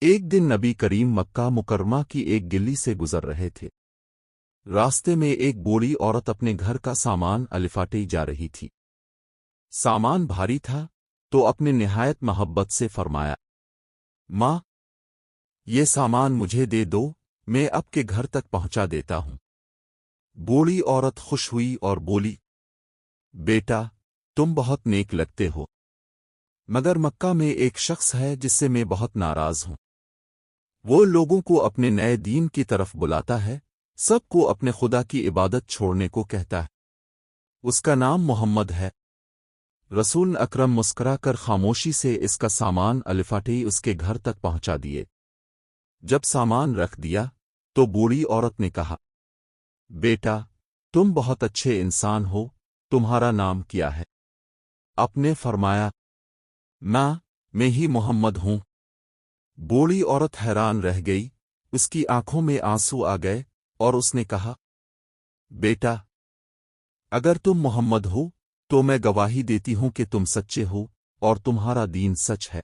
ایک دن نبی کریم مکہ مکرمہ کی ایک گلی سے گزر رہے تھے۔ راستے میں ایک بوڑھی عورت اپنے گھر کا سامان الفاٹے جا رہی تھی۔ سامان بھاری تھا تو اپنے نہایت محبت سے فرمایا، ماں، یہ سامان مجھے دے دو، میں اب کے گھر تک پہنچا دیتا ہوں۔ بوڑھی عورت خوش ہوئی اور بولی، بیٹا، تم بہت نیک لگتے ہو، مگر مکہ میں ایک شخص ہے جس سے میں بہت ناراض ہوں۔ وہ لوگوں کو اپنے نئے دین کی طرف بلاتا ہے، سب کو اپنے خدا کی عبادت چھوڑنے کو کہتا ہے۔ اس کا نام محمد ہے۔ رسول اکرم مسکرا کر خاموشی سے اس کا سامان الفاٹے اس کے گھر تک پہنچا دیے۔ جب سامان رکھ دیا تو بوڑھی عورت نے کہا، بیٹا، تم بہت اچھے انسان ہو، تمہارا نام کیا ہے؟ آپ نے فرمایا، میں ہی محمد ہوں۔ بوڑھی عورت حیران رہ گئی، اس کی آنکھوں میں آنسو آ گئے اور اس نے کہا، بیٹا، اگر تم محمد ہو تو میں گواہی دیتی ہوں کہ تم سچے ہو اور تمہارا دین سچ ہے۔